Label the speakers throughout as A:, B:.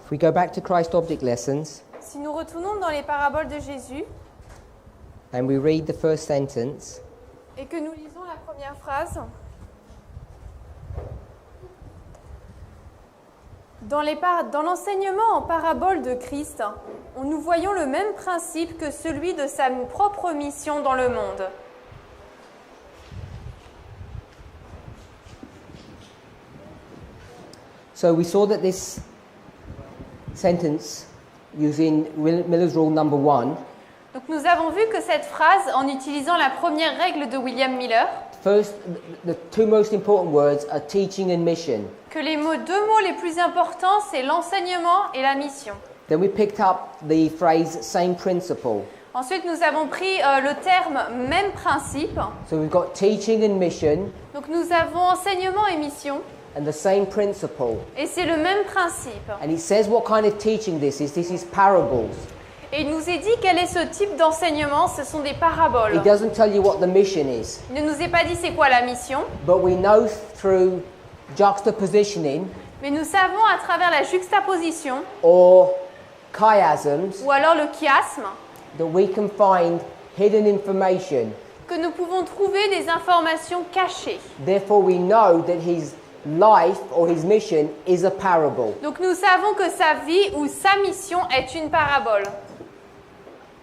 A: If we go back to Christ Object Lessons
B: Si nous retournons dans les paraboles de Jésus
A: and we read the first sentence,
B: et que nous lisons la première phrase, dans l'enseignement en parabole de Christ, nous voyons le même principe que celui de sa propre mission dans le monde.
A: so we saw that this sentence using Miller's rule number 1,
B: Donc nous avons vu que cette phrase, en utilisant la première règle de William Miller,
A: first, the two most important words are teaching and mission.
B: que les deux mots les plus importants, c'est l'enseignement et la mission.
A: Then we picked up the phrase same principle.
B: Ensuite, nous avons pris le terme même principe.
A: So we've got teaching and mission
B: Donc nous avons enseignement et mission,
A: and the same principle.
B: et c'est le même principe.
A: And it says what kind of teaching this is. This is parables.
B: Et il nous est dit quel est ce type d'enseignement, ce sont des paraboles.
A: It doesn't tell you what the mission is.
B: Il ne nous est pas dit c'est quoi la mission,
A: But we know through juxtapositioning
B: mais nous savons à travers la juxtaposition,
A: or chiasms
B: ou alors le chiasme,
A: that we can find hidden information.
B: que nous pouvons trouver des informations cachées.
A: Therefore, we know that his life or his mission is a parable.
B: Donc nous savons que sa vie ou sa mission est une parabole.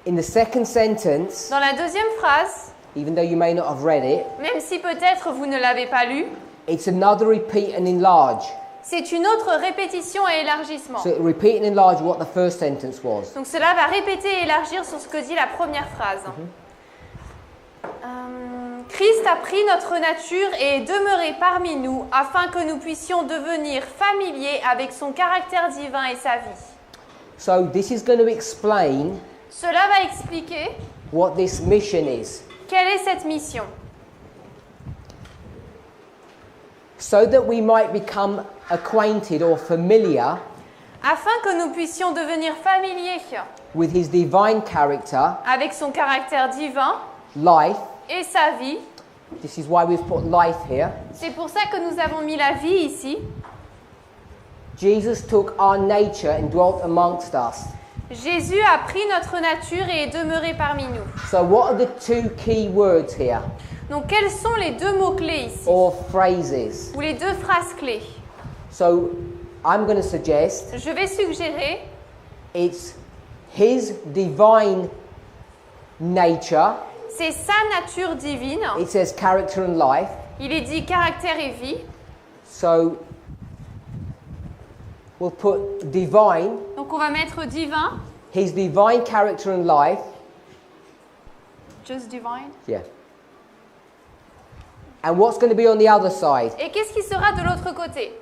A: In the second sentence,
B: Dans la deuxième phrase,
A: even though you may not have read it,
B: même si peut-être vous ne l'avez pas lu,
A: it's another repeat and enlarge.
B: c'est une autre répétition et élargissement.
A: So repeat and enlarge what the first sentence was.
B: Donc cela va répéter et élargir sur ce que dit la première phrase. Christ a pris notre nature et est demeuré parmi nous afin que nous puissions devenir familiers avec son caractère divin et sa vie.
A: So this is going to explain
B: Cela va expliquer
A: what this mission is.
B: quelle est cette mission.
A: So that we might become acquainted or familiar
B: Afin que nous puissions devenir familiers
A: with his divine character,
B: avec son caractère divin
A: life.
B: et sa vie.
A: This is why we've put life here.
B: C'est pour ça que nous avons mis la vie ici.
A: Jesus took our nature and dwelt amongst us.
B: Jésus a pris notre nature et est demeuré parmi nous.
A: So what are the two key words here,
B: Donc quels sont les deux mots-clés ici,
A: or phrases?
B: ou les deux phrases clés?
A: So I'm going to suggest
B: Je vais suggérer,
A: it's his divine nature.
B: c'est sa nature divine.
A: It says character and life.
B: Il est dit caractère et vie.
A: So we'll put divine,
B: Donc on va mettre divin.
A: his divine character and life.
B: Just divine.
A: Yeah. And what's going to be on the other side?
B: Et qu'est-ce qui sera de l'autre côté?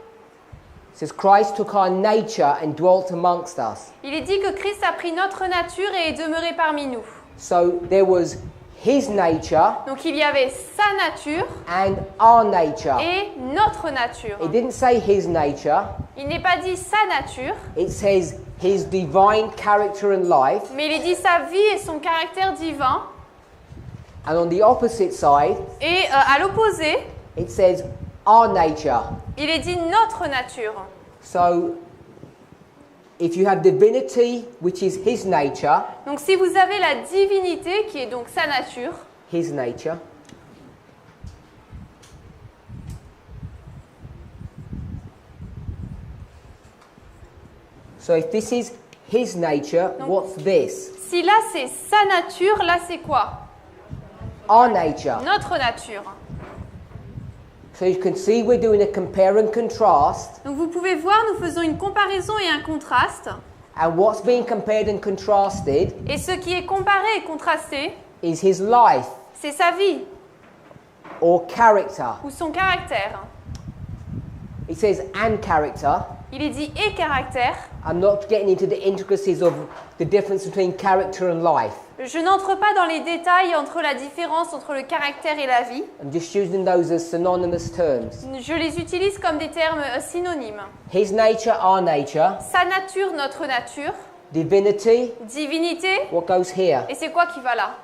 A: It says Christ took our nature and dwelt amongst us.
B: Il est dit que Christ a pris notre nature et est demeuré parmi nous.
A: So there was his nature
B: Donc il y avait sa nature
A: and our nature.
B: et notre nature.
A: It didn't say his nature.
B: Il n'est pas dit sa nature,
A: It says his divine character and life.
B: mais il est dit sa vie et son caractère divin.
A: And on the opposite side,
B: Et à l'opposé,
A: it says our nature.
B: il est dit notre nature.
A: So if you have divinity, which is his nature,
B: Donc si vous avez la divinité, qui est donc sa nature,
A: his nature, so if this is his nature, what's this?
B: si là c'est sa nature, là c'est quoi?
A: Our nature.
B: Notre nature.
A: So you can see we're doing a compare and contrast.
B: Donc vous pouvez voir, nous faisons une comparaison et un contraste.
A: And what's being compared and contrasted
B: Et ce qui est comparé et contrasté,
A: is his life
B: c'est sa vie
A: or character.
B: ou son caractère.
A: It says and character.
B: Il est dit et caractère.
A: I'm not getting into the intricacies of the difference between character and life.
B: Je n'entre pas dans les détails entre la différence entre le caractère et la vie.
A: I'm just using those as synonymous terms.
B: Je les utilise comme des termes synonymes.
A: His nature, our nature.
B: Sa nature, notre nature.
A: Divinity,
B: Divinité.
A: what goes here?
B: Et c'est quoi qui va là?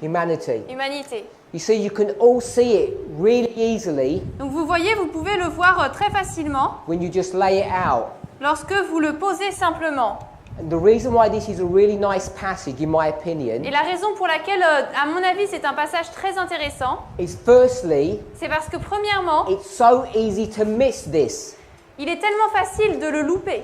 A: Humanity.
B: Humanité.
A: You see, you can all see it really easily
B: Donc vous voyez, vous pouvez le voir très facilement
A: when you just lay it out.
B: lorsque vous le posez simplement.
A: And the reason why this is a really nice passage, in my opinion,
B: Et la raison pour laquelle, à mon avis, c'est un passage très intéressant,
A: is firstly,
B: c'est parce que premièrement,
A: it's so easy to miss this.
B: il est tellement facile de le louper.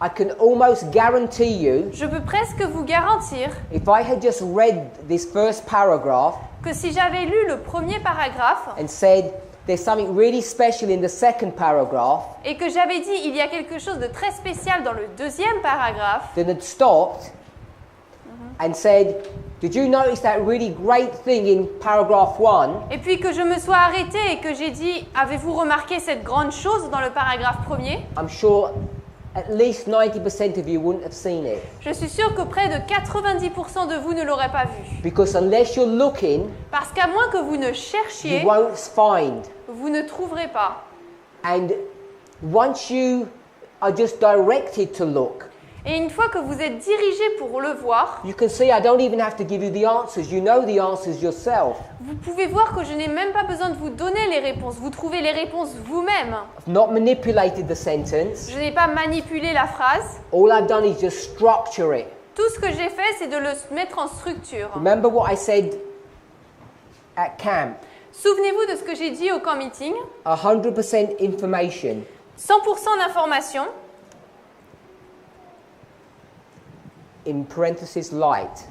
A: I can almost guarantee you,
B: Je peux presque vous garantir
A: if I had just read this first paragraph
B: que si j'avais lu le premier paragraphe
A: and said, there's something really special in the second paragraph,
B: et que j'avais dit il y a quelque chose de très spécial dans le deuxième paragraphe,
A: then had stopped and said, did you notice that really great thing in paragraph 1?
B: et puis que je me sois arrêtée et que j'ai dit avez-vous remarqué cette grande chose dans le paragraphe premier?
A: I'm sure at least 90% of you wouldn't have seen it.
B: Je suis sûre que près de 90% de vous ne l'auraient pas vu.
A: Because unless you're looking,
B: Parce qu'à moins que vous ne
A: you
B: cherchiez,
A: won't find.
B: vous ne trouverez pas.
A: And once you are just directed to look,
B: Et une fois que vous êtes dirigé pour le voir,
A: you can see I don't even have to give you the answers. You know the answers yourself.
B: vous pouvez voir que je n'ai même pas besoin de vous donner les réponses. Vous trouvez les réponses vous-même.
A: I've not manipulated the sentence.
B: Je n'ai pas manipulé la phrase.
A: All I've done is just structure it.
B: Tout ce que j'ai fait, c'est de le mettre en structure.
A: Remember what I said at camp?
B: Souvenez-vous de ce que j'ai dit au camp meeting.
A: 100% information.
B: 100% d'informations,
A: In parenthesis, light.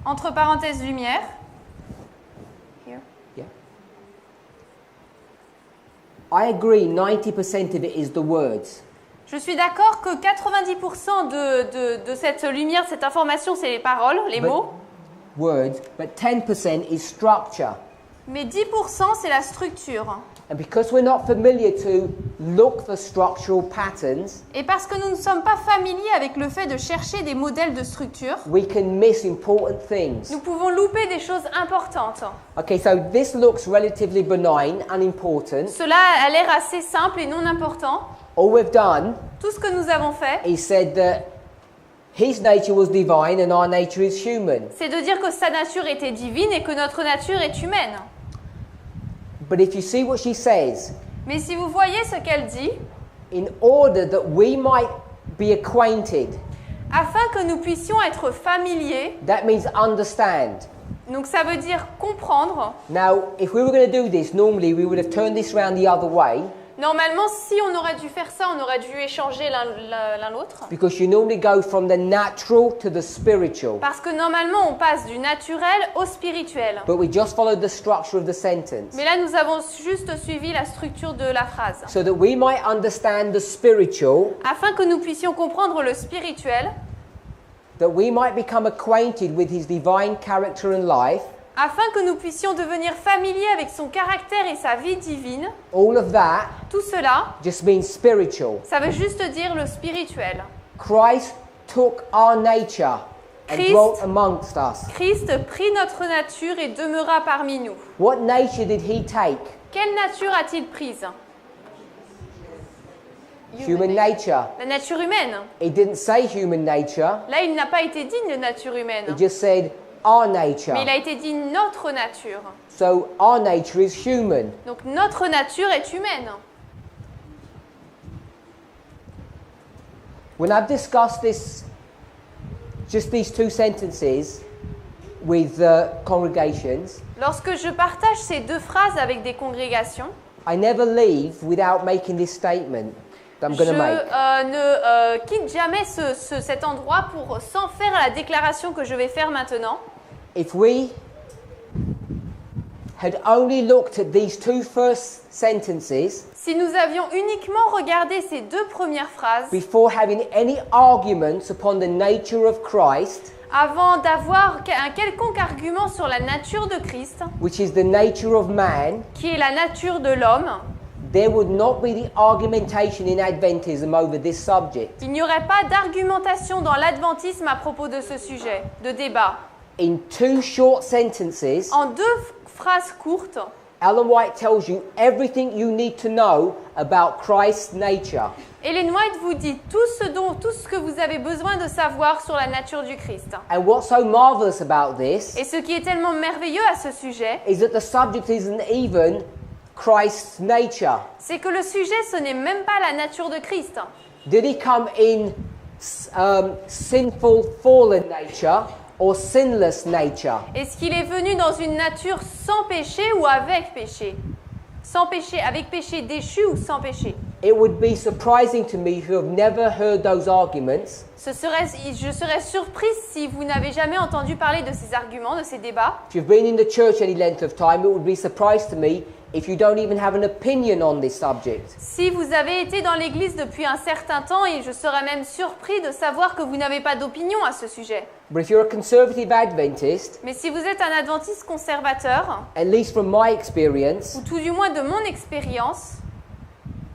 B: entre parenthèses lumière. Here.
A: Yeah. I agree 90% of it is the words.
B: Je suis d'accord que 90% de cette lumière, de cette information, c'est les paroles, les mots.
A: Words, but 10% is structure.
B: Mais 10% c'est la structure.
A: And because we're not familiar to look for structural patterns,
B: Et parce que nous ne sommes pas familiers avec le fait de chercher des modèles de structure,
A: we can miss important things.
B: nous pouvons louper des choses importantes.
A: Okay, so this looks relatively benign, unimportant.
B: Cela a l'air assez simple et non important.
A: All we've done
B: Tout ce que nous avons fait,
A: is said that his nature was divine and our nature is human.
B: c'est de dire que sa nature était divine et que notre nature est humaine.
A: But if you see what she says,
B: Mais si vous voyez ce qu'elle dit,
A: in order that we might be acquainted,
B: afin que nous puissions être familiers,
A: that means understand.
B: donc ça veut dire comprendre.
A: Now, if we were going to do this, normally we would have turned this round the other way,
B: Normalement, si on aurait dû faire ça, on aurait dû échanger l'un l'autre.
A: because you normally go from the natural to the spiritual.
B: Parce que normalement, on passe du naturel au spirituel.
A: But we just followed the structure of the sentence,
B: Mais là, nous avons juste suivi la structure de la phrase.
A: so that we might understand the spiritual,
B: Afin que nous puissions comprendre le spirituel,
A: that we might become acquainted with his divine character and life.
B: afin que nous puissions devenir familiers avec son caractère et sa vie divine,
A: All of that
B: tout cela,
A: just means spiritual.
B: ça veut juste dire le spirituel.
A: Christ took our nature and
B: Christ-
A: dwelt amongst us.
B: Christ prit notre nature et demeura parmi nous.
A: What nature did he take?
B: Quelle nature a-t-il prise?
A: Human nature.
B: La nature humaine.
A: He didn't say human nature,
B: Là, il n'a pas été dit de nature humaine,
A: he just said our nature.
B: mais il a été dit notre nature.
A: So our nature is human.
B: Donc notre nature est humaine.
A: When I've discussed this, just these two sentences with congregations,
B: Lorsque je partage ces deux phrases avec des congrégations,
A: I never leave without making this statement that I'm
B: je
A: going to make.
B: ne quitte jamais cet endroit sans faire la déclaration que je vais faire maintenant.
A: If we had only looked at these two first sentences
B: Si nous avions uniquement regardé ces deux premières phrases
A: before having any arguments upon the nature of Christ,
B: avant d'avoir un quelconque argument sur la nature de Christ,
A: which is the nature of man,
B: qui est la nature de l'homme,
A: there would not be the argumentation in Adventism over this subject.
B: il n'y aurait pas d'argumentation dans l'adventisme à propos de ce sujet, de débat.
A: In two short sentences,
B: En deux phrases courtes,
A: Ellen White tells you everything you need to know about Christ's nature.
B: Ellen White vous dit tout ce que vous avez besoin de savoir sur la nature du Christ.
A: And what's so marvelous about this
B: Et ce qui est tellement merveilleux à ce sujet,
A: is that the subject isn't even Christ's nature?
B: C'est que le sujet, ce n'est même pas la nature de Christ.
A: Did he come in sinful, fallen nature or sinless nature?
B: Est-ce qu'il est venu dans une nature sans péché ou avec péché? Sans péché, avec péché déchu ou sans péché?
A: It would be surprising to me who have never heard those arguments
B: Je serais surprise si vous n'avez jamais entendu parler de ces arguments, de ces débats.
A: If you've been in the church any length of time, it would be surprising to me if you don't even have an opinion on this subject.
B: Si vous avez été dans l'église depuis un certain temps, et je serais même surpris de savoir que vous n'avez pas d'opinion à ce sujet.
A: But if you're a conservative Adventist,
B: Mais si vous êtes un adventiste conservateur,
A: at least from my experience,
B: ou tout du moins de mon expérience,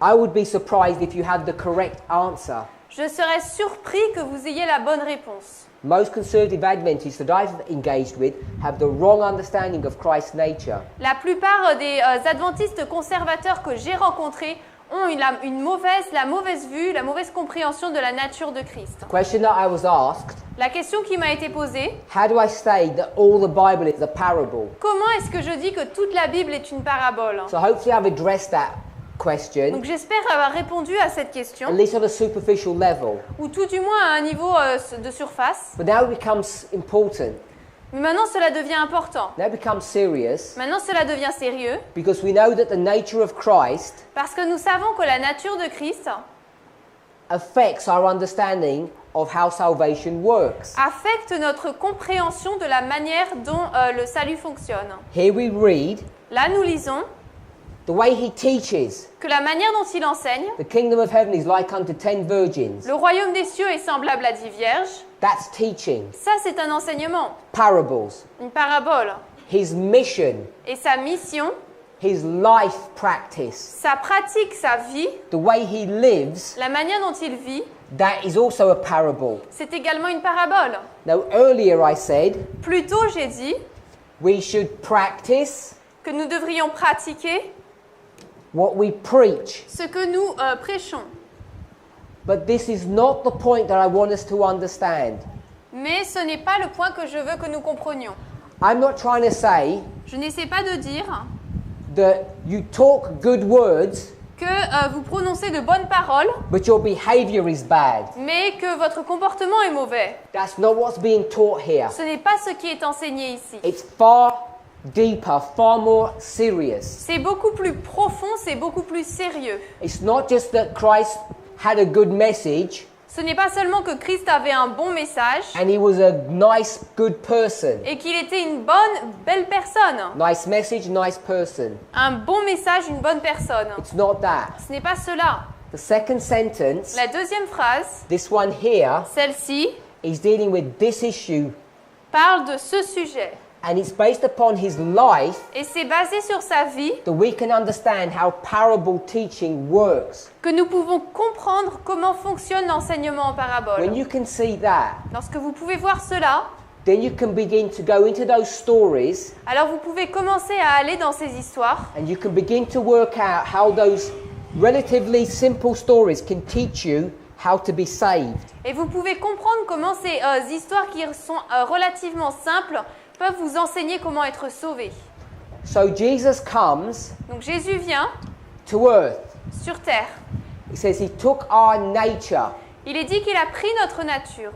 A: I would be surprised if you had the correct answer.
B: je serais surpris que vous ayez la bonne réponse.
A: Most conservative Adventists that I've engaged with have the wrong understanding of Christ's nature.
B: La plupart des adventistes conservateurs que j'ai rencontrés ont la mauvaise vue, la mauvaise compréhension de la nature de Christ.
A: The question that I was asked,
B: La question qui m'a été posée,
A: how do I say that all the Bible is a parable?
B: comment est-ce que je dis que toute la Bible est une parabole?
A: So hopefully I've addressed that question,
B: Donc j'espère avoir répondu à cette question,
A: at least on a superficial level.
B: ou tout du moins à un niveau de surface.
A: But now it becomes important.
B: Mais maintenant cela devient important.
A: Now it becomes serious
B: Maintenant cela devient sérieux,
A: because we know that the nature of Christ
B: parce que nous savons que la nature de Christ
A: affects our understanding of how salvation works.
B: affecte notre compréhension de la manière dont le salut fonctionne.
A: Here we read
B: Là nous lisons
A: the way he teaches.
B: que la manière dont il enseigne,
A: The kingdom of heaven is like unto 10 virgins.
B: le royaume des cieux est semblable à 10 vierges.
A: That's teaching.
B: Ça c'est un enseignement,
A: Parables.
B: une parabole.
A: His mission,
B: Et sa mission,
A: his life practice,
B: sa pratique, sa vie,
A: the way he lives,
B: la manière dont il vit,
A: that is also a parable.
B: c'est également une parabole.
A: Now, earlier I said
B: Plus tôt, j'ai dit
A: we should practice
B: que nous devrions pratiquer
A: what we preach.
B: ce que nous prêchons.
A: But this is not the point that I want us to understand.
B: Mais ce n'est pas le point que je veux que nous comprenions.
A: I'm not trying to say
B: Je n'essaie pas de dire
A: that you talk good words,
B: que vous prononcez de bonnes paroles,
A: but your behavior is bad.
B: mais que votre comportement est mauvais.
A: That's not what's being taught here.
B: Ce n'est pas ce qui est enseigné ici.
A: It's far deeper, far more serious.
B: C'est beaucoup plus profond, c'est beaucoup plus sérieux.
A: It's not just that Christ had a good message
B: Ce n'est pas seulement que Christ avait un bon message
A: and he was a nice, good person.
B: et qu'il était une belle personne.
A: Nice message, nice person.
B: Un bon message, une bonne personne.
A: It's not that.
B: Ce n'est pas cela.
A: The second sentence,
B: La deuxième phrase,
A: this one here,
B: celle-ci,
A: is dealing with this issue
B: parle de ce sujet.
A: and it's based upon his life
B: Et c'est basé sur sa vie
A: that we can understand how parable teaching works.
B: que nous pouvons comprendre comment fonctionne l'enseignement en parabole.
A: When you can see that,
B: Lorsque vous pouvez voir cela,
A: then you can begin to go into those stories
B: alors vous pouvez commencer à aller dans ces histoires
A: and you can begin to work out how those relatively simple stories can teach you how to be saved.
B: et vous pouvez comprendre comment ces histoires qui sont relativement simples peuvent vous enseigner comment être sauvé.
A: So Jesus comes
B: Donc Jésus vient
A: to earth.
B: sur terre.
A: He says he took our nature.
B: Il est dit qu'il a pris notre nature.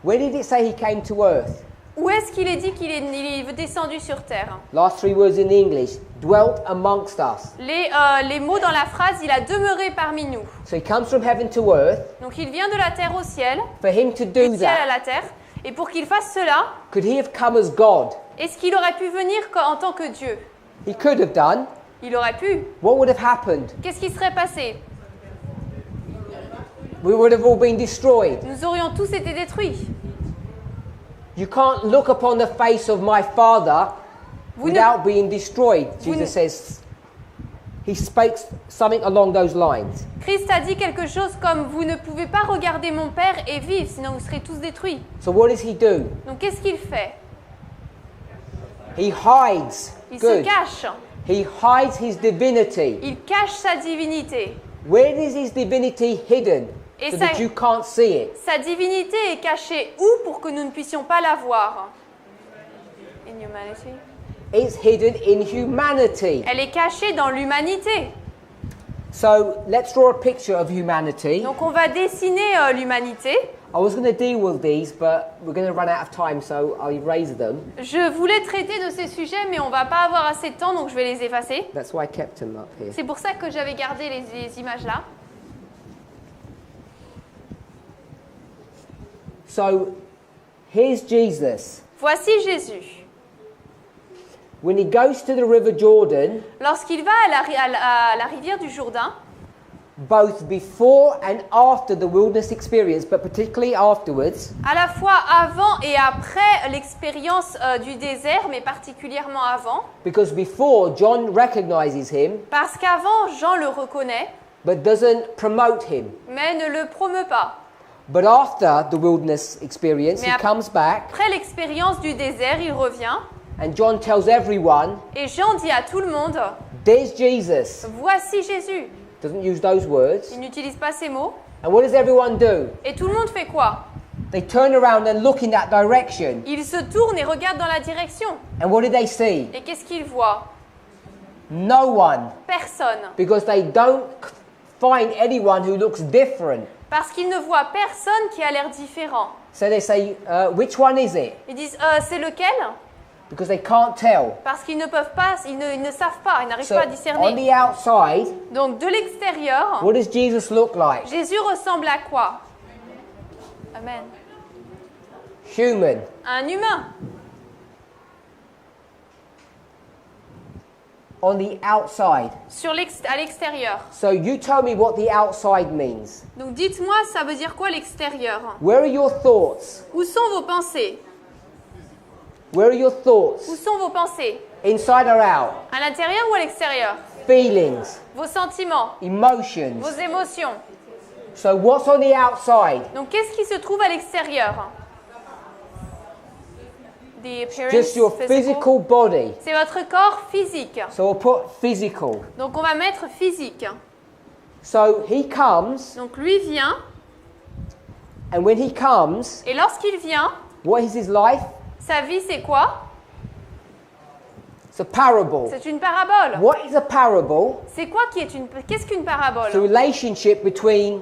A: Where did it say he came to earth?
B: Où est-ce qu'il est dit qu'il est descendu sur terre?
A: Last three words in English, dwelt amongst us.
B: Les mots dans la phrase, il a demeuré parmi nous.
A: So he comes from heaven to earth.
B: Donc il vient de la terre au ciel,
A: For him to
B: du
A: do
B: ciel à
A: that,
B: la terre. Et pour qu'il fasse cela,
A: could he have come as God?
B: est-ce qu'il aurait pu venir en tant que Dieu?
A: He could have done.
B: Il aurait pu.
A: What would have happened?
B: Qu'est-ce qui serait passé?
A: We would have all been destroyed.
B: Nous aurions tous été détruits.
A: You can't look upon the face of my Father
B: Vous ne-
A: without being destroyed,
B: Vous ne-
A: Jesus says. He speaks something along those lines.
B: Christ a dit quelque chose comme « Vous ne pouvez pas regarder mon Père et vivre, sinon vous serez tous détruits.
A: So what does he do? »
B: Donc qu'est-ce qu'il fait?
A: He hides.
B: Il se
A: Good.
B: cache.
A: He hides his divinity.
B: Il cache sa divinité.
A: Where is his divinity hidden?
B: Et
A: So
B: ça-
A: that you can't see it.
B: Sa divinité est cachée où pour que nous ne puissions pas la voir? In humanity.
A: It's hidden in humanity.
B: Elle est cachée dans l'humanité.
A: So let's draw a picture of humanity.
B: Donc on va dessiner l'humanité.
A: I was going to deal with these, but we're going to run out of time, so I'll erase them.
B: Je voulais traiter de ces sujets, mais on va pas avoir assez de temps, donc je vais les effacer.
A: That's why I kept them up here.
B: C'est pour ça que j'avais gardé les images là.
A: So here's Jesus.
B: Voici Jésus.
A: When he goes to the River Jordan,
B: Lorsqu'il va à la rivière du Jourdain,
A: both before and after the wilderness experience, but particularly afterwards,
B: à la fois avant et après l'expérience du désert, mais particulièrement avant,
A: because before John recognizes him,
B: parce qu'avant Jean le reconnaît,
A: but doesn't promote him.
B: mais ne le promeut pas.
A: But after the wilderness experience, he
B: Mais
A: comes back,
B: Après l'expérience du désert, il revient,
A: and John tells everyone,
B: et Jean dit à tout le monde,
A: there's Jesus.
B: voici Jésus.
A: Doesn't use those words.
B: Il n'utilise pas ces mots.
A: And what does everyone do?
B: Et tout le monde fait quoi?
A: They turn around and look in that direction.
B: Ils se tournent et regardent dans la direction.
A: And what do they see?
B: Et qu'est-ce qu'ils voient?
A: No one.
B: Personne.
A: Because they don't find anyone who looks different.
B: Parce qu'ils ne voient personne qui a l'air différent.
A: So they say, which one is it?
B: Ils disent, c'est lequel?
A: Because they can't tell.
B: Parce qu'ils ne peuvent pas, ils ne savent pas, ils n'arrivent
A: So
B: pas à
A: on
B: discerner.
A: the outside,
B: Donc de l'extérieur,
A: what does Jesus look like?
B: Jésus ressemble à quoi? Amen.
A: Human.
B: Un humain.
A: On the outside.
B: À l'extérieur.
A: So you tell me what the outside means.
B: Donc dites-moi, ça veut dire quoi l'extérieur?
A: Where are your thoughts?
B: Où sont vos pensées?
A: Where are your
B: Où
A: thoughts?
B: sont vos pensées?
A: Inside or out?
B: À l'intérieur ou à l'extérieur?
A: Feelings,
B: Vos sentiments,
A: emotions.
B: vos émotions.
A: So what's on the outside?
B: Donc qu'est-ce qui se trouve à l'extérieur? The appearance
A: Just your physical body.
B: C'est votre corps physique.
A: So we'll put physical.
B: Donc on va mettre physique.
A: So he comes,
B: Donc lui vient,
A: and when he comes,
B: et lorsqu'il vient,
A: what is his life?
B: sa vie c'est quoi?
A: It's a parable.
B: C'est une parabole.
A: What is a parable?
B: C'est quoi qu'est-ce qu'une parabole?
A: It's a relationship between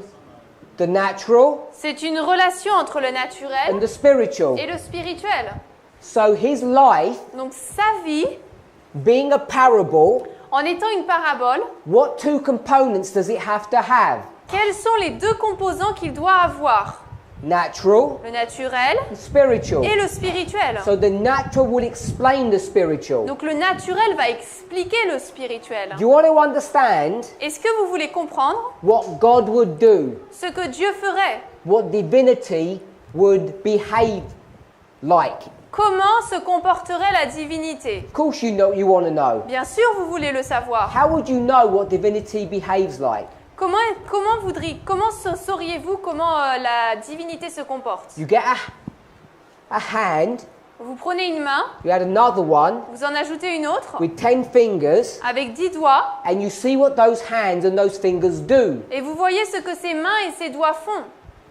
A: the natural
B: C'est une relation entre le
A: and
B: naturel
A: the spiritual.
B: et le spirituel.
A: So his life,
B: Donc sa vie,
A: being a parable,
B: en étant une parabole,
A: what two components does it have to have?
B: quels sont les deux composants qu'il doit avoir?
A: Natural
B: Le naturel
A: and spiritual.
B: et le spirituel.
A: So the natural will explain the spiritual.
B: Donc le naturel va expliquer le spirituel.
A: Do you want to understand
B: Est-ce que vous voulez comprendre
A: what God would do?
B: ce que Dieu ferait?
A: What divinity would behave like?
B: Comment se comporterait la divinité?
A: Of course you want to know.
B: Bien sûr, vous voulez le savoir.
A: How would you know what divinity behaves like?
B: Comment sauriez-vous comment la divinité se comporte?
A: You get a hand,
B: Vous prenez une main,
A: you add another one
B: vous en ajoutez une autre
A: with 10 fingers,
B: avec 10 doigts
A: and you see what those hands and those fingers do.
B: et vous voyez ce que ses mains et ses doigts font.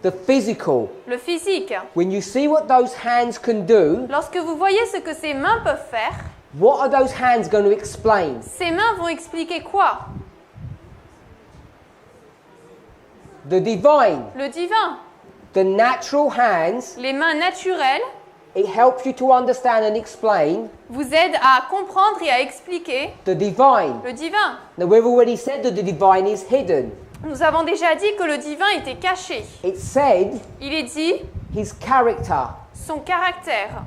A: The physical.
B: Le physique.
A: When you see what those hands can do,
B: Lorsque vous voyez ce que ses mains peuvent faire,
A: what are those hands going to explain?
B: ses mains vont expliquer quoi?
A: The divine.
B: Le divin.
A: The natural hands,
B: Les mains naturelles
A: it helps you to understand and explain
B: vous aident à comprendre et à expliquer
A: the divine.
B: le divin.
A: Now we've already said that the divine is hidden.
B: Nous avons déjà dit que le divin était caché.
A: It said
B: Il est dit
A: his character.
B: son caractère.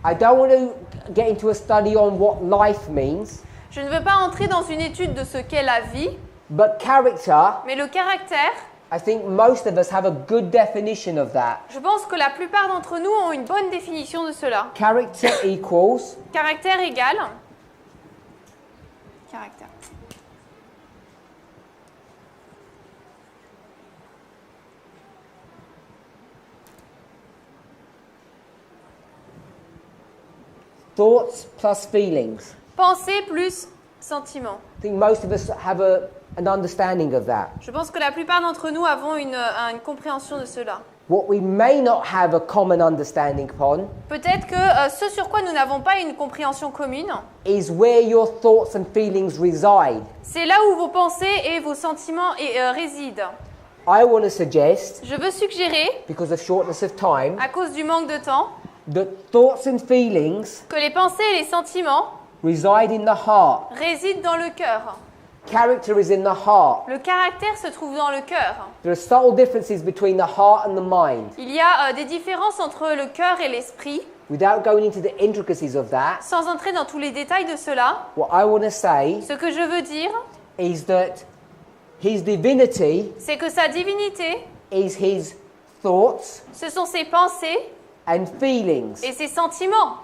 A: I don't want to get into a study on what life means,
B: Je ne veux pas entrer dans une étude de ce qu'est la vie,
A: but character,
B: mais le caractère,
A: I think most of us have a good definition of that.
B: je pense que la plupart d'entre nous ont une bonne définition de cela.
A: Character equals
B: Caractère égal. Caractère.
A: thoughts plus feelings.
B: Pensée plus sentiment.
A: I think most of us have an understanding of that.
B: Je pense que la plupart d'entre nous avons une compréhension de cela.
A: what we may not have a common understanding upon,
B: peut-être que ce sur quoi nous n'avons pas une compréhension commune,
A: is where your thoughts and feelings reside.
B: c'est là où vos pensées et vos sentiments résident.
A: I want to suggest,
B: Je veux suggérer,
A: because of shortness of time,
B: à cause du manque de temps,
A: that thoughts and feelings
B: que les pensées et les sentiments
A: reside in the heart.
B: résident dans le cœur.
A: Character is in the heart.
B: Le caractère se trouve dans le cœur.
A: There are subtle differences between the heart and the mind.
B: Il y a des différences entre le cœur et l'esprit.
A: Without going into the intricacies of that,
B: Sans entrer dans tous les détails de cela,
A: what I want to say
B: ce que je veux dire,
A: is that his divinity
B: c'est que sa divinité,
A: is his thoughts
B: ce sont ses pensées
A: and feelings.
B: et ses sentiments,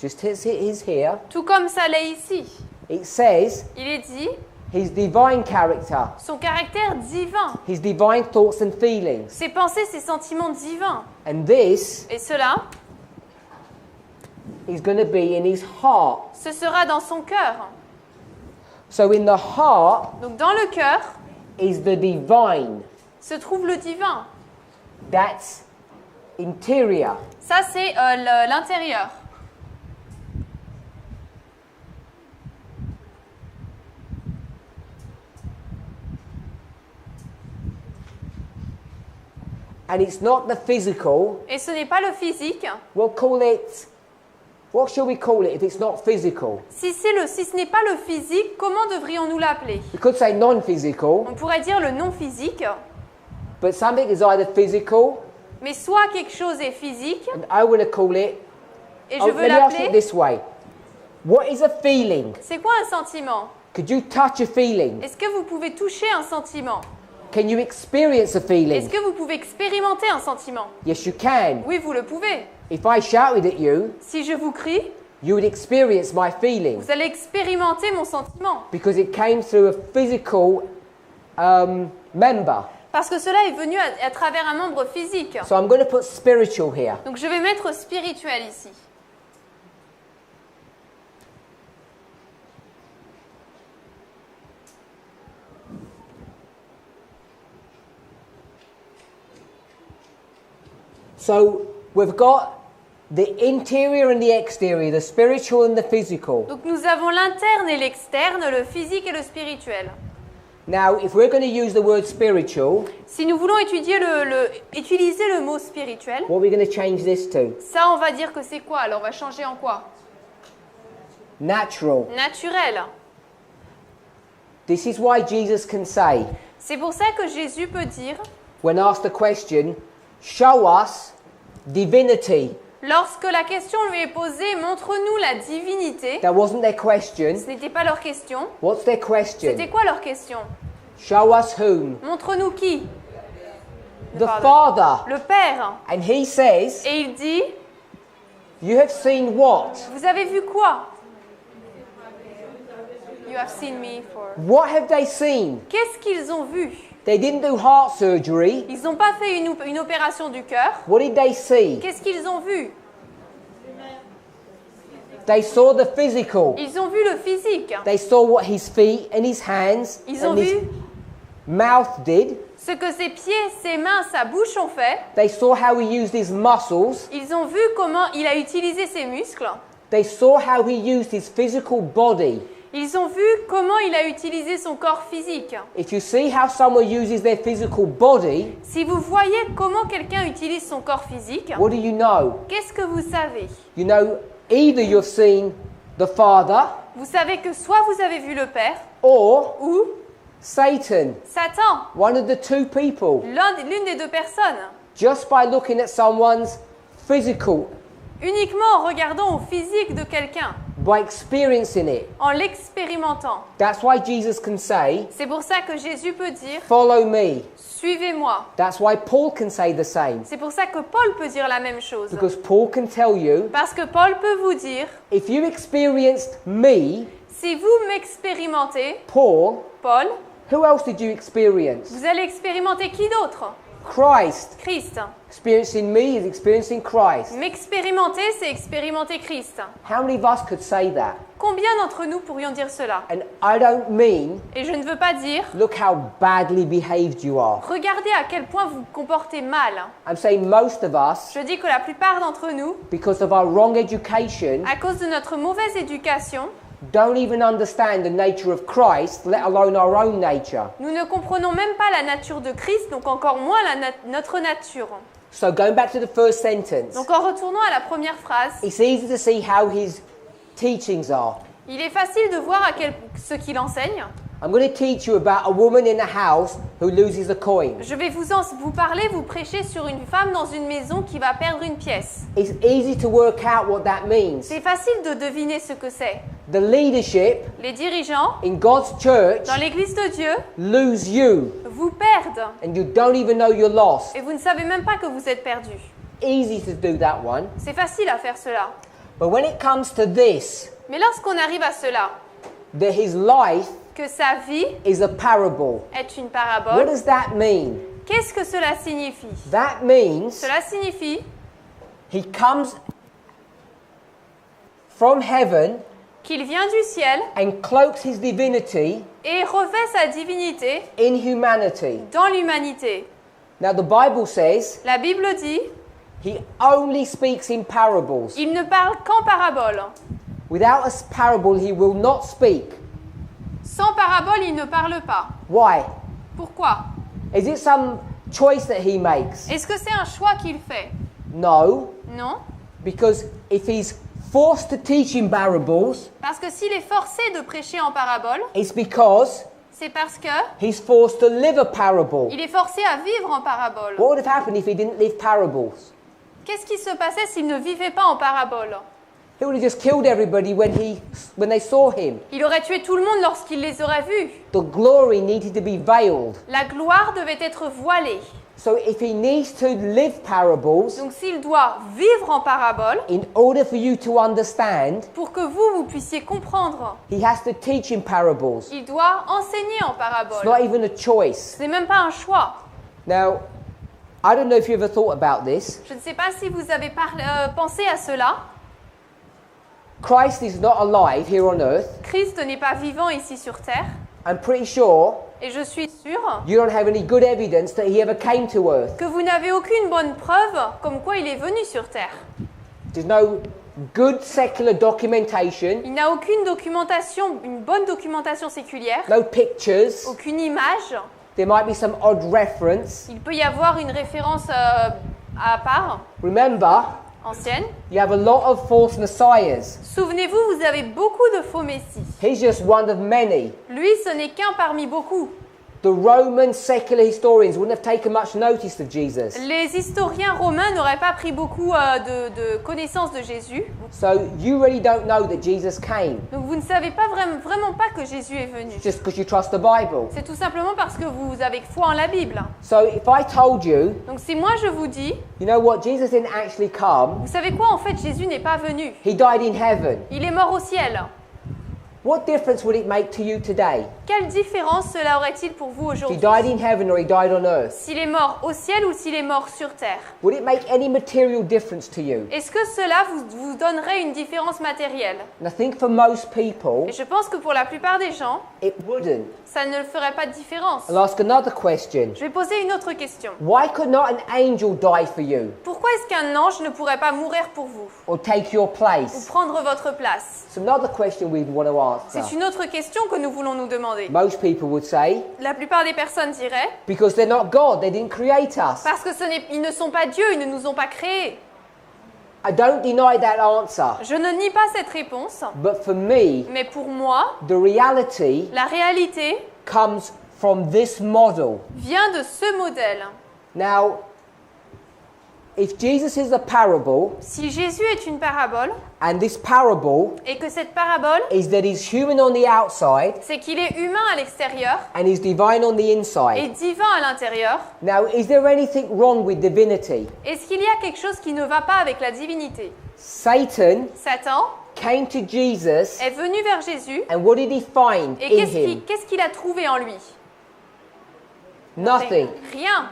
A: Just as it is here,
B: tout comme ça l'est ici.
A: it says
B: Il est dit,
A: his divine character,
B: son caractère divin,
A: his divine thoughts and feelings.
B: ses pensées, ses sentiments divins.
A: And this
B: Et cela,
A: is going to be in his heart.
B: ce sera dans son cœur.
A: So in the heart
B: Donc dans le cœur
A: is the divine.
B: se trouve le divin.
A: That's interior.
B: Ça, c'est l'intérieur.
A: And it's not the physical.
B: Et ce n'est pas le physique.
A: We'll call it, what shall we call it if it's not physical?
B: Si ce n'est pas le physique, comment devrions-nous l'appeler?
A: We could say non-physical,
B: On pourrait dire le non physique,
A: but something is either physical,
B: mais soit quelque chose est physique,
A: and I want to call it,
B: et
A: oh,
B: je veux
A: let me ask it
B: l'appeler.
A: this way. What is a feeling?
B: C'est quoi un sentiment?
A: Could you touch a feeling?
B: Est-ce que vous pouvez toucher un sentiment?
A: Can you experience a
B: Est-ce
A: feeling?
B: que vous pouvez expérimenter un sentiment?
A: Yes, you can.
B: Oui, vous le pouvez.
A: If I shouted at you,
B: Si je vous crie,
A: you would experience my feeling
B: vous allez expérimenter mon sentiment.
A: because it came through a physical member.
B: Parce que cela est venu à travers un membre physique.
A: So I'm going to put spiritual here.
B: Donc je vais mettre spirituel ici.
A: So we've got the interior and the exterior, the spiritual and the physical.
B: Donc nous avons l'interne et l'externe, le physique et le spirituel.
A: Now, if we're going to use the word spiritual,
B: Si nous voulons utiliser le mot spirituel,
A: what are we going to change this to?
B: ça on va dire que c'est quoi? Alors on va changer en quoi?
A: Natural.
B: Naturel.
A: This is why Jesus can say,
B: C'est pour ça que Jésus peut dire,
A: when asked the question, show us divinity.
B: lorsque la question lui est posée, montre-nous la divinité.
A: That wasn't their question.
B: Ce n'était pas leur question.
A: What's their
B: C'était
A: question?
B: quoi leur question?
A: Show us whom?
B: Montre-nous qui?
A: The
B: Father.
A: Father.
B: Le Père.
A: And he says,
B: Et il dit,
A: you have seen what?
B: vous avez vu quoi? You have seen me for...
A: What have they seen?
B: Qu'est-ce qu'ils ont vu?
A: They didn't do heart surgery.
B: Ils n'ont pas fait une opération du cœur.
A: What did they see?
B: Qu'est-ce qu'ils ont vu?
A: They saw the physical.
B: Ils ont vu le physique.
A: They saw what his feet and his hands
B: Ils ont
A: and his
B: vu
A: mouth did.
B: ce que ses pieds, ses mains, sa bouche ont fait.
A: They saw how he used his muscles.
B: Ils ont vu comment il a utilisé ses muscles.
A: They saw how he used his physical body.
B: Ils ont vu comment il a utilisé son corps physique.
A: If you see how someone uses their physical body,
B: Si vous voyez comment quelqu'un utilise son corps physique,
A: what do you know?
B: qu'est-ce que vous savez?
A: You know, either you've seen the Father
B: Vous savez que soit vous avez vu le Père
A: or
B: ou
A: Satan,
B: Satan,
A: one of the two people,
B: l'une des deux personnes.
A: just by looking at someone's physical,
B: Uniquement en regardant au physique de quelqu'un,
A: by experiencing it.
B: en l'expérimentant.
A: That's why Jesus can say,
B: C'est pour ça que Jésus peut dire
A: follow me.
B: « Suivez-moi ».
A: That's why Paul can say the same.
B: C'est pour ça que Paul peut dire la même chose.
A: Because Paul can tell you,
B: Parce que Paul peut vous dire
A: if you experienced me,
B: « Si vous m'expérimentez,
A: Paul,
B: Paul,
A: who else did you experience?
B: vous allez expérimenter qui d'autre?
A: Christ.
B: Christ.
A: Experiencing me is experiencing Christ.
B: M'expérimenter, c'est expérimenter Christ.
A: How many of us could say that?
B: combien d'entre nous pourrions dire cela?
A: And I don't mean,
B: Et je ne veux pas dire,
A: look how badly behaved you are.
B: regardez à quel point vous vous comportez mal.
A: I'm saying most of us,
B: Je dis que la plupart d'entre nous,
A: because of our wrong education,
B: à cause de notre mauvaise éducation,
A: don't even understand the nature of Christ, let alone our own nature.
B: nous ne comprenons même pas la nature de Christ, donc encore moins notre nature.
A: So going back to the first sentence,
B: Donc en retournant à la première phrase,
A: it's easy to see how his teachings are.
B: il est facile de voir ce qu'il enseigne.
A: I'm going to teach you about a woman in a house who loses a coin.
B: Je vais vous parler, vous prêcher sur une femme dans une maison qui va perdre une pièce.
A: It's easy to work out what that means.
B: C'est facile de deviner ce que c'est.
A: The leadership
B: Les dirigeants
A: in God's church
B: dans l'église de Dieu
A: lose you
B: vous perdent
A: and you don't even know you're lost.
B: et vous ne savez même pas que vous êtes perdu.
A: Easy to do that one.
B: C'est facile à faire cela.
A: But when it comes to this,
B: Mais lorsqu'on arrive à cela,
A: that his life
B: que sa vie
A: is a parable.
B: est une
A: What
B: parabole,
A: does that mean?
B: qu'est-ce que cela signifie?
A: That means
B: Cela signifie
A: he comes from heaven
B: qu'il vient du ciel
A: and cloaks his divinity
B: et revêt sa divinité
A: in humanity.
B: dans l'humanité.
A: Now the Bible says
B: La Bible dit,
A: he only speaks in parables.
B: il ne parle qu'en parabole.
A: Without a parable he will not speak.
B: Sans parabole, il ne parle pas.
A: Why?
B: Pourquoi?
A: Is it some choice that he makes?
B: Est-ce que c'est un choix qu'il fait?
A: No,
B: Non.
A: because if he's forced to teach in parables,
B: Parce que s'il est forcé de prêcher en parabole,
A: it's because
B: c'est parce que
A: he's forced to live a parable.
B: il est forcé à vivre en parabole.
A: What would have happened if he didn't live parables?
B: Qu'est-ce qui se passait s'il ne vivait pas en parabole?
A: He would have just killed everybody when they saw him.
B: Il aurait tué tout le monde lorsqu'il les aurait vus.
A: The glory needed to be veiled.
B: La gloire devait être voilée.
A: So if he needs to live parables
B: Donc s'il doit vivre en parabole,
A: in order for you to understand,
B: pour que vous puissiez comprendre,
A: he has to teach in parables.
B: il doit enseigner en
A: It's
B: parabole.
A: not even a choice.
B: Ce n'est même pas un choix.
A: Now, I don't know if you ever thought about this.
B: Je ne sais pas si vous avez pensé à cela.
A: Christ is not alive here on earth.
B: Christ n'est pas vivant ici sur terre.
A: I'm pretty sure
B: Et je suis sûre
A: you don't have any good evidence that he ever came to earth.
B: que vous n'avez aucune bonne preuve comme quoi il est venu sur terre.
A: There's no good secular documentation,
B: Il n'a aucune documentation, une bonne documentation séculière,
A: no pictures.
B: aucune image.
A: There might be some odd reference.
B: Il peut y avoir une référence à part,
A: Remember,
B: ancienne.
A: you have a lot of false messiahs.
B: Souvenez-vous, vous avez beaucoup de faux messies.
A: He's just one of many.
B: Lui, ce n'est qu'un parmi beaucoup.
A: The Roman secular historians wouldn't have taken much notice of Jesus.
B: Les historiens romains n'auraient pas pris beaucoup de connaissance de Jésus.
A: So you really don't know that Jesus came
B: Donc vous ne savez pas vraiment pas que Jésus est venu.
A: just because you trust the Bible.
B: C'est tout simplement parce que vous avez foi en la Bible.
A: So if I told you,
B: Donc si moi je vous dis,
A: you know what, Jesus didn't actually come,
B: vous savez quoi, en fait Jésus n'est pas venu.
A: he died in heaven.
B: Il est mort au ciel.
A: What difference would it make to you today?
B: Quelle différence cela aurait-il pour vous
A: If he
B: aujourd'hui?
A: died in heaven or he died on earth?
B: S'il est mort au ciel ou s'il est mort sur terre?
A: Would it make any material difference to you?
B: Est-ce que cela vous donnerait une différence matérielle?
A: And I think for most people,
B: Et je pense que pour la plupart des gens,
A: it wouldn't.
B: ça ne ferait pas de différence.
A: I'll ask another question.
B: Je vais poser une autre question.
A: Why could not an angel die for you
B: Pourquoi est-ce qu'un ange ne pourrait pas mourir pour vous
A: or take your
B: ou
A: place?
B: prendre votre place?
A: It's another question we'd want to answer.
B: C'est une autre question que nous voulons nous demander.
A: Most people would say,
B: La plupart des personnes diraient
A: because they're not God, they didn't create us.
B: parce que ils ne sont pas Dieu, ils ne nous ont pas créés.
A: I don't deny that answer,
B: Je ne nie pas cette réponse,
A: but for me,
B: mais pour moi,
A: the reality
B: la réalité
A: comes from this model.
B: vient de ce modèle.
A: Now, if Jesus is a parable,
B: Si Jésus est une parabole
A: and this parable
B: et que cette parabole,
A: is that he's human on the outside
B: c'est qu'il est humain à l'extérieur
A: and he's divine on the
B: et
A: inside.
B: divin à l'intérieur,
A: Now, is there anything wrong with divinity?
B: est-ce qu'il y a quelque chose qui ne va pas avec la divinité?
A: Satan
B: Satan
A: came to Jesus,
B: est venu vers Jésus
A: and what did he find
B: et
A: in him?
B: qu'est-ce qu'il a trouvé en lui?
A: Nothing.
B: Rien.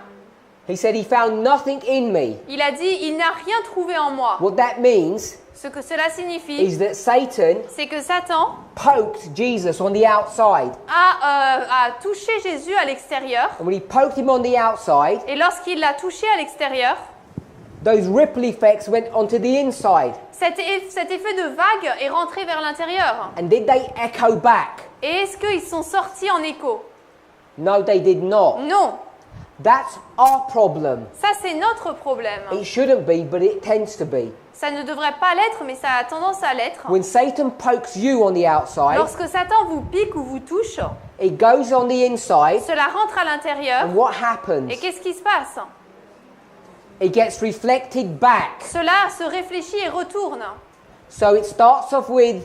A: He said he found nothing in me.
B: Il a dit, il n'a rien trouvé en moi.
A: What that means,
B: Ce que cela signifie,
A: is that Satan
B: c'est que Satan
A: poked Jesus on the outside.
B: a touché Jésus à l'extérieur.
A: And when he poked him on the outside,
B: Et lorsqu'il l'a touché à l'extérieur,
A: those ripple effects went onto the inside.
B: cet effet de vague est rentré vers l'intérieur.
A: And did they echo back?
B: Et est-ce qu'ils sont sortis en écho?
A: No, they did not.
B: Non.
A: That's our problem.
B: Ça, c'est notre problème.
A: It shouldn't be, but it tends to be.
B: Ça ne devrait pas l'être, mais ça a tendance à l'être.
A: When Satan pokes you on the outside,
B: Lorsque Satan vous pique ou vous touche,
A: it goes on the inside,
B: cela rentre à l'intérieur.
A: and what happens?
B: Et qu'est-ce qui se passe?
A: It gets reflected back.
B: Cela se réfléchit et retourne.
A: So it starts off with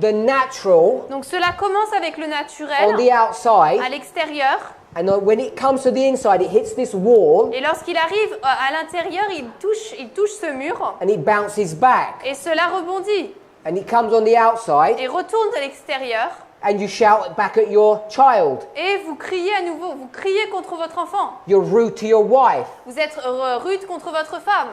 A: the natural
B: Donc cela commence avec le
A: on
B: naturel
A: the outside,
B: à l'extérieur.
A: and when it comes to the inside, it hits this wall,
B: Et lorsqu'il arrive à l'intérieur, il touche ce mur.
A: and it bounces back.
B: Et cela rebondit
A: And it comes on the outside,
B: et retourne à l'extérieur.
A: and you shout back at your child.
B: Et vous criez à nouveau, vous criez contre votre enfant.
A: You're rude to your wife.
B: Vous êtes rude contre votre femme.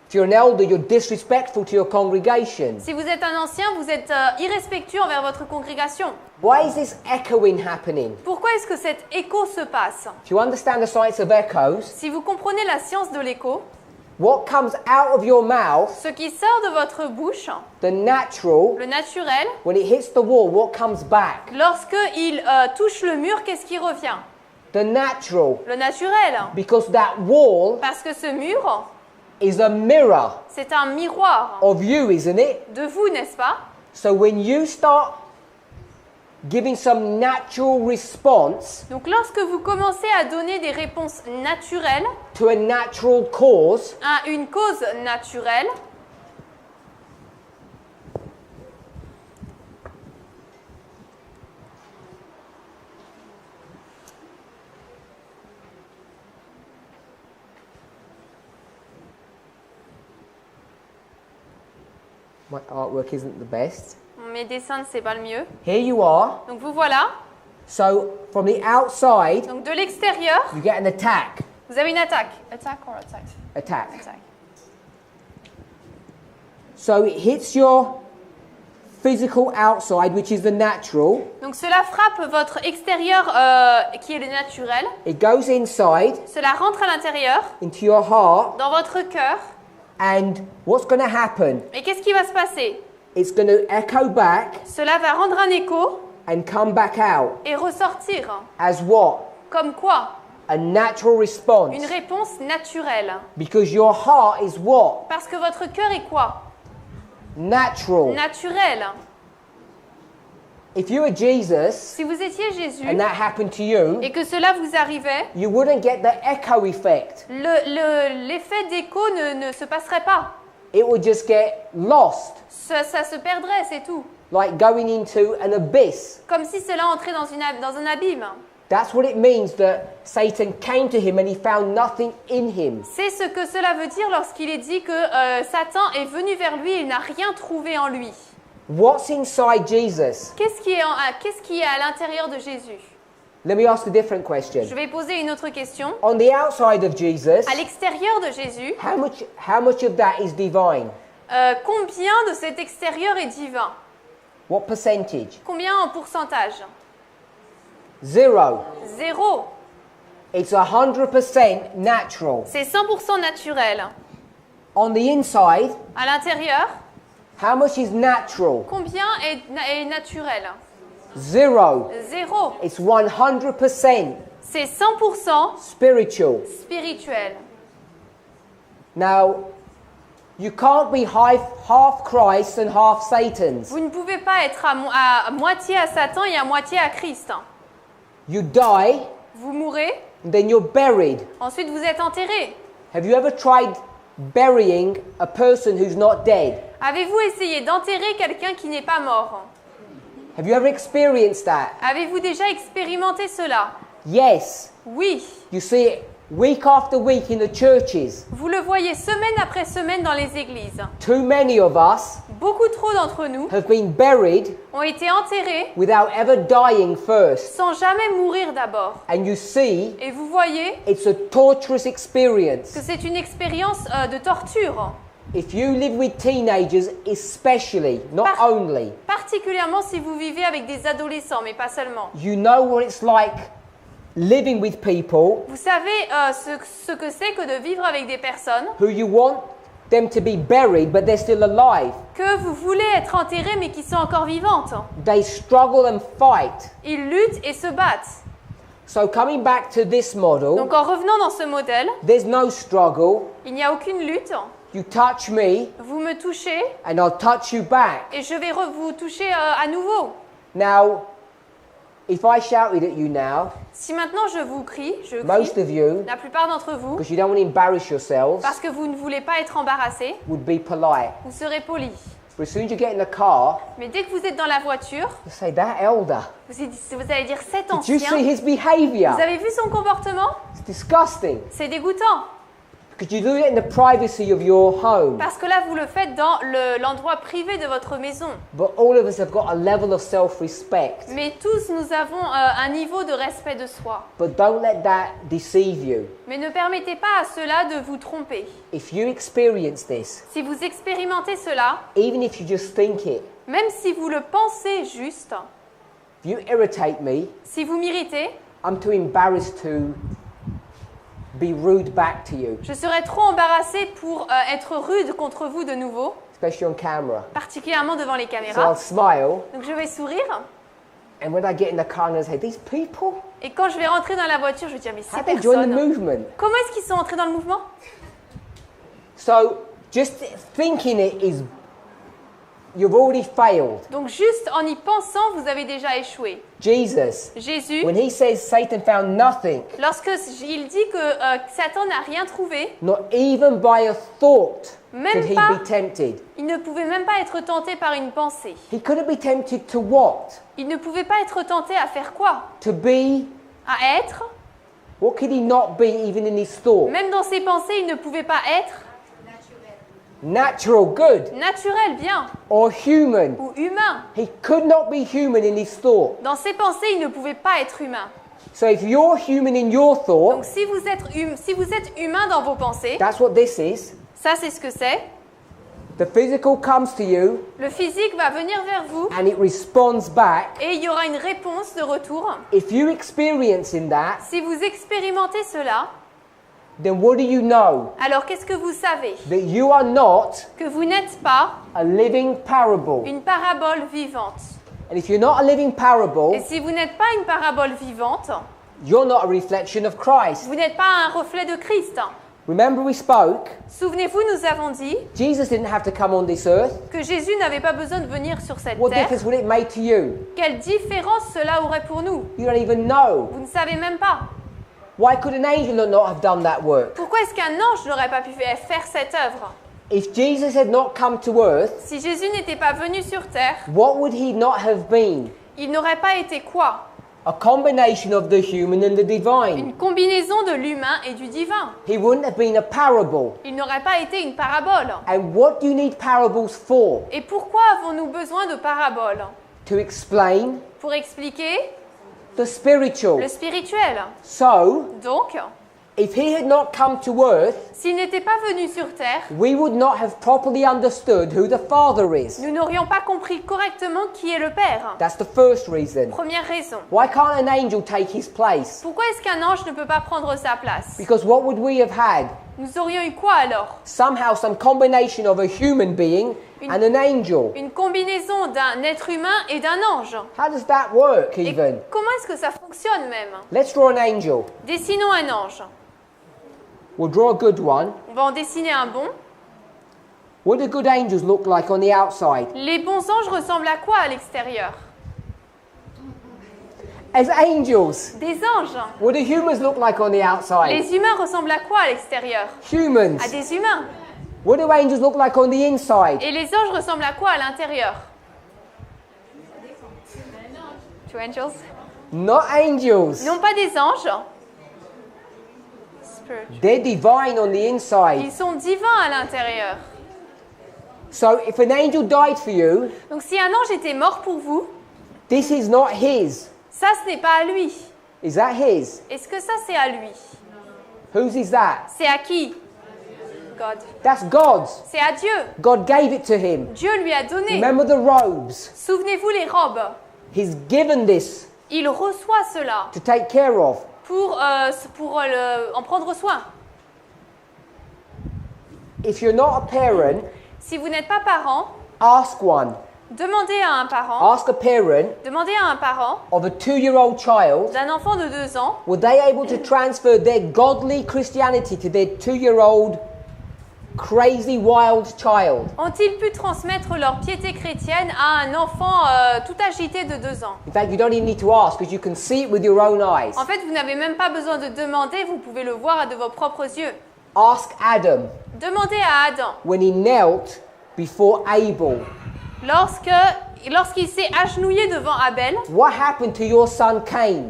A: If you're an elder, you're disrespectful to your congregation.
B: Si vous êtes un ancien, vous êtes irrespectueux envers votre congrégation.
A: Why is this echoing happening?
B: Pourquoi est-ce que cet écho se passe?
A: If you understand the science of echoes,
B: Si vous comprenez la science de l'écho,
A: what comes out of your mouth,
B: ce qui sort de votre bouche,
A: the natural,
B: le naturel,
A: when it hits the wall, what comes back?
B: lorsque il touche le mur, qu'est-ce qui revient?
A: The natural.
B: Le naturel.
A: Because that wall
B: Parce que ce mur,
A: is a mirror
B: c'est un miroir
A: of you, isn't it?
B: de vous, n'est-ce pas?
A: So when you start giving some natural response
B: Donc lorsque vous commencez à donner des réponses naturelles
A: to a natural cause,
B: à une cause naturelle,
A: my artwork isn't the best.
B: mes dessins, c'est pas le mieux.
A: Here you are.
B: Donc vous voilà.
A: So from the outside,
B: Donc de l'extérieur,
A: you get an attack.
B: vous avez une attaque. Attack or attack?
A: Attack.
B: Attack.
A: So it hits your physical outside, which is the natural.
B: Donc cela frappe votre extérieur qui est le naturel.
A: It goes inside
B: Cela rentre à l'intérieur,
A: into your heart.
B: dans votre cœur.
A: And what's going to happen?
B: Et qu'est-ce qui va se passer?
A: It's going to echo back
B: Cela va rendre un écho
A: and come back out
B: et ressortir.
A: as what?
B: Comme quoi?
A: A natural response.
B: Une réponse naturelle.
A: Because your heart is what?
B: Parce que votre cœur est quoi?
A: Natural.
B: Naturel.
A: If you were Jesus
B: Si vous étiez Jésus
A: and that happened to you,
B: et que cela vous arrivait,
A: you wouldn't get the echo effect.
B: l'effet d'écho ne se passerait pas.
A: It would just get lost,
B: Ça se perdrait, c'est tout.
A: like going into an abyss.
B: Comme si cela entrait dans un abîme.
A: That's what it means that Satan came to him and he found nothing in him.
B: C'est ce que cela veut dire lorsqu'il est dit que Satan est venu vers lui et il n'a rien trouvé en lui.
A: What's inside Jesus?
B: Qu'est-ce qui est à l'intérieur de Jésus?
A: Let me ask a different question.
B: Je vais poser une autre question.
A: On the outside of Jesus,
B: À l'extérieur de Jésus,
A: how much of that is divine?
B: combien de cet extérieur est divin?
A: What percentage?
B: Combien en pourcentage?
A: 0.
B: 0.
A: It's 100% natural.
B: C'est 100% naturel.
A: On the inside,
B: À l'intérieur,
A: how much is natural?
B: combien est naturel?
A: 0.
B: 0.
A: It's 100%
B: C'est 100%
A: spiritual.
B: spirituel.
A: Now, you can't be half Christ and half Satan's.
B: Vous ne pouvez pas être à moitié à Satan et à moitié à Christ.
A: You die,
B: Vous mourrez,
A: then you're buried.
B: ensuite vous êtes enterré.
A: Have you ever tried burying a person who's not dead?
B: Avez-vous essayé d'enterrer quelqu'un qui n'est pas mort?
A: Have you ever experienced that?
B: Avez-vous déjà expérimenté cela?
A: Yes.
B: Oui.
A: You see it week after week in the churches.
B: Vous le voyez semaine après semaine dans les églises.
A: Too many of us
B: Beaucoup trop d'entre nous
A: have been buried
B: ont été enterrés
A: without ever dying first.
B: sans jamais mourir d'abord.
A: And you see,
B: Et vous voyez
A: it's a torturous experience.
B: que c'est une expérience de torture.
A: If you live with teenagers, especially, not only,
B: Particulièrement si vous vivez avec des adolescents, mais pas seulement.
A: you know what it's like living with people
B: Vous savez ce que c'est que de vivre avec des personnes
A: who you want them to be buried, but they're still alive.
B: que vous voulez être enterrées mais qui sont encore vivantes.
A: They struggle and fight.
B: Ils luttent et se battent.
A: So coming back to this model,
B: Donc en revenant dans ce modèle,
A: there's no struggle.
B: il n'y a aucune lutte.
A: You touch me,
B: Vous me touchez
A: and I'll touch you back.
B: et je vais vous toucher à nouveau.
A: Now, if I shouted at you now,
B: Si maintenant je vous crie,
A: most of you,
B: la plupart d'entre vous,
A: because you don't want to embarrass yourselves,
B: parce que vous ne voulez pas être embarrassés,
A: would be polite.
B: vous serez polis.
A: But as soon as you get in the car,
B: Mais dès que vous êtes dans la voiture,
A: you say, that elder,
B: vous allez dire cet
A: did you see
B: ancien.
A: his behavior?
B: Vous avez vu son comportement?
A: It's disgusting.
B: C'est dégoûtant.
A: Because you do it in the privacy of your home.
B: Parce que là, vous le faites dans l'endroit privé de votre maison.
A: But all of us have got a level of self-respect.
B: Mais tous, nous avons un niveau de respect de soi.
A: But don't let that deceive you.
B: Mais ne permettez pas à cela de vous tromper.
A: If you experience this,
B: Si vous expérimentez cela,
A: even if you just think it,
B: même si vous le pensez juste,
A: if you irritate me,
B: si vous m'irritez,
A: I'm too embarrassed to be rude back to you,
B: je serai trop embarrassée pour être rude contre vous de nouveau,
A: especially on camera.
B: particulièrement devant les
A: So I'll
B: caméras.
A: smile,
B: Donc je vais sourire.
A: and when I get in the car, I'm going to say, these people,
B: Et quand je vais rentrer dans la voiture, je vais dire, mais ces
A: how they join the
B: personnes,
A: movement?
B: comment est-ce qu'ils sont entrés dans le mouvement?
A: So just thinking it is, you've already failed.
B: Donc juste en y pensant, vous avez déjà échoué.
A: Jesus,
B: Jésus,
A: when he says Satan found nothing,
B: lorsque il dit que Satan n'a rien trouvé,
A: not even by a thought
B: Même
A: could he
B: pas.
A: be tempted.
B: il ne pouvait même pas être tenté par une pensée.
A: He couldn't be tempted to what?
B: Il ne pouvait pas être tenté à faire quoi?
A: To be,
B: À être.
A: what could he not be even in his thought?
B: Même dans ses pensées, il ne pouvait pas être
A: Natural good
B: naturel, bien,
A: or human.
B: ou humain.
A: He could not be human in his thought.
B: Dans ses pensées, il ne pouvait pas être humain.
A: So if you're human in your
B: Donc
A: thought,
B: si vous êtes humain dans vos pensées,
A: that's what this is.
B: ça c'est ce que c'est.
A: The physical comes to you
B: Le physique va venir vers vous
A: and it responds back.
B: et il y aura une réponse de retour.
A: If you experience in that,
B: Si vous expérimentez cela,
A: then what do you know?
B: alors qu'est-ce que vous savez?
A: That you are not
B: Que vous n'êtes pas
A: a living parable.
B: une parabole vivante.
A: And if you're not a living
B: Et
A: parable,
B: si vous n'êtes pas une parabole vivante,
A: you're not a reflection of Christ.
B: vous n'êtes pas un reflet de Christ.
A: Remember we spoke,
B: Souvenez-vous, nous avons dit
A: Jesus didn't have to come on this earth.
B: que Jésus n'avait pas besoin de venir sur cette
A: What
B: terre.
A: difference would it make to you?
B: Quelle différence cela aurait pour nous?
A: You don't even know.
B: Vous ne savez même pas.
A: Why could an angel not have done that work?
B: Pourquoi est-ce qu'un ange n'aurait pas pu faire cette œuvre?
A: If Jesus had not come to earth,
B: Si Jésus n'était pas venu sur terre,
A: what would he not have been?
B: il n'aurait pas été quoi?
A: A combination of the human and the divine.
B: Une combinaison de l'humain et du divin.
A: He wouldn't have been a parable.
B: Il n'aurait pas été une parabole.
A: And what do you need parables for?
B: Et pourquoi avons-nous besoin de paraboles?
A: To explain
B: Pour expliquer
A: the spiritual.
B: le spirituel.
A: So,
B: Donc,
A: if he had not come to earth,
B: s'il n'était pas venu sur terre,
A: we would not have properly understood who the Father is.
B: nous n'aurions pas compris correctement qui est le Père.
A: That's the first reason.
B: Première raison.
A: Why can't an angel take his place?
B: Pourquoi est-ce qu'un ange ne peut pas prendre sa place?
A: Because what would we have had?
B: Nous aurions eu quoi alors?
A: Somehow some combination of a human being and an angel.
B: Une combinaison d'un être humain et d'un ange.
A: How does that work
B: Et
A: even?
B: comment est-ce que ça fonctionne même?
A: Let's draw an angel.
B: Dessinons un ange.
A: We'll draw a good one.
B: On va en dessiner un bon.
A: What do good angels look like on the outside?
B: Les bons anges ressemblent à quoi à l'extérieur?
A: As angels.
B: Des anges.
A: What do humans look like on the outside?
B: Les humains ressemblent à quoi à l'extérieur?
A: Humans.
B: À des humains.
A: What do angels look like on the inside?
B: Et les anges ressemblent à quoi à l'intérieur? To angels?
A: Not angels.
B: Non pas des anges. Spiritual.
A: They're divine on the inside.
B: Ils sont divins à l'intérieur.
A: So if an angel died for you,
B: Donc si un ange était mort pour vous,
A: this is not his.
B: ça ce n'est pas à lui.
A: Is that his?
B: Est-ce que ça c'est à lui?
A: Whose is that?
B: C'est à qui? God.
A: That's God's.
B: C'est à Dieu.
A: God gave it to him.
B: Dieu lui a donné.
A: Remember the robes.
B: Souvenez-vous les robes.
A: He's given this
B: Il reçoit cela
A: to take care of.
B: pour en prendre soin.
A: If you're not a parent,
B: Si vous n'êtes pas parent,
A: ask one.
B: demandez à un parent,
A: Ask a parent
B: demandez à un parent
A: of a 2-year-old child,
B: d'un enfant de 2 ans,
A: were they able to transfer their godly Christianity to their 2-year-old crazy wild child?
B: ont-ils pu transmettre leur piété chrétienne à un enfant tout agité de 2 ans?
A: In fact, you don't even need to ask because you can see it with your own eyes.
B: En fait, vous n'avez même pas besoin de demander, vous pouvez le voir de vos propres yeux.
A: Ask Adam
B: Demandez à Adam,
A: when he knelt before Abel,
B: lorsqu'il s'est agenouillé devant Abel,
A: what happened to your son Cain?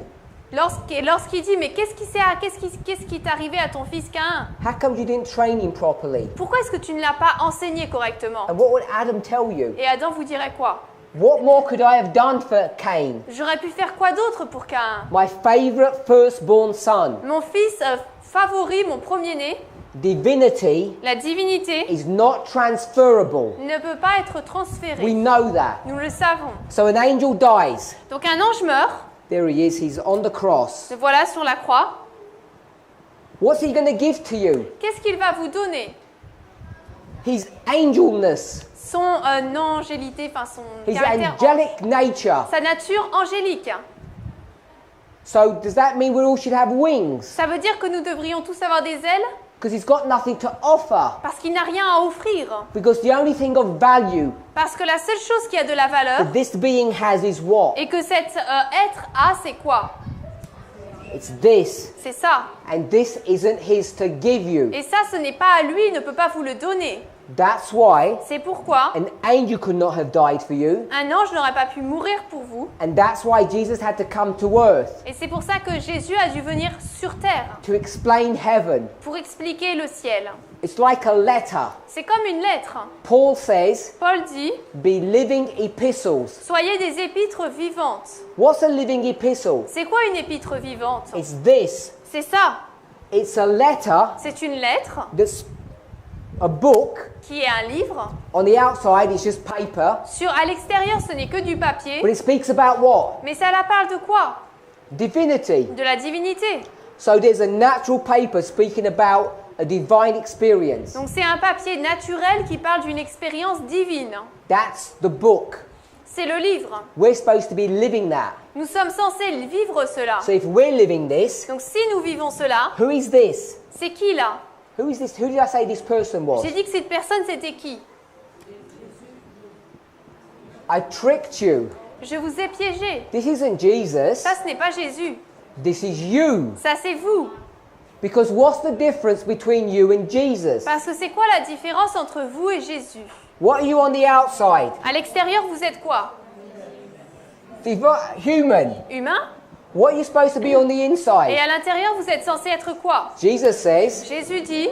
B: lorsqu'il dit, mais qu'est-ce qui t'est arrivé à ton fils Caïn?
A: How come you didn't train him properly?
B: Pourquoi est-ce que tu ne l'as pas enseigné correctement?
A: And what would Adam tell you?
B: Et Adam vous dirait quoi?
A: What more could I have done for Cain?
B: J'aurais pu faire quoi d'autre pour Caïn?
A: My favorite firstborn son.
B: Mon fils favori, mon premier-né,
A: Divinity
B: la divinité,
A: is not transferable.
B: ne peut pas être
A: We
B: transférée.
A: know that.
B: Nous le savons.
A: So an angel dies.
B: Donc un ange meurt,
A: There he is. He's on the cross.
B: le voilà sur la croix.
A: What's he going to give to you?
B: Qu'est-ce qu'il va vous donner?
A: His angelness,
B: Son angélité, enfin son
A: his
B: caractère,
A: angelic nature.
B: sa nature angélique.
A: So does that mean we all should have wings?
B: Ça veut dire que nous devrions tous avoir des ailes
A: Because he's got nothing to offer.
B: parce qu'il n'a rien à offrir.
A: Because the only thing of value
B: Parce que la seule chose qui a de la valeur
A: that this being has is what?
B: et que cet être a, c'est quoi?
A: It's this.
B: C'est ça.
A: And this isn't his to give you.
B: Et ça, ce n'est pas à lui, il ne peut pas vous le donner.
A: That's why
B: C'est pourquoi
A: an angel could not have died for you.
B: un ange n'aurait pas pu mourir pour vous.
A: And that's why Jesus had to come to earth
B: Et c'est pour ça que Jésus a dû venir sur terre
A: to explain heaven.
B: pour expliquer le ciel.
A: It's like a letter.
B: C'est comme une lettre.
A: Paul says,
B: Paul dit,
A: be living epistles.
B: soyez des épîtres vivantes.
A: What's a living epistle?
B: C'est quoi une épître vivante?
A: It's this.
B: C'est ça.
A: It's a letter
B: C'est une lettre
A: that's a book.
B: qui est un livre.
A: On the outside, it's just paper.
B: À l'extérieur, ce n'est que du papier.
A: But it speaks about what?
B: Mais ça la parle de quoi?
A: Divinity.
B: De la divinité.
A: So there's a natural paper speaking about a divine experience.
B: Donc c'est un papier naturel qui parle d'une expérience divine.
A: That's the book.
B: C'est le livre.
A: We're supposed to be living that.
B: Nous sommes censés vivre cela.
A: So if we're living this,
B: Donc si nous vivons cela,
A: who is this?
B: c'est qui là?
A: Who is this? Who did I say this person was?
B: J'ai dit que cette personne, c'était qui?
A: I tricked you.
B: Je vous ai piégé.
A: This isn't Jesus.
B: Ça, ce n'est pas Jésus.
A: This is you.
B: Ça, c'est vous.
A: Because what's the difference between you and Jesus?
B: Parce que c'est quoi la différence entre vous et Jésus?
A: What are you on the outside?
B: À l'extérieur, vous êtes quoi?
A: Human.
B: Humain.
A: What are you supposed to be on the
B: Et
A: inside?
B: à l'intérieur, vous êtes censé être quoi?
A: Jesus says,
B: Jésus dit,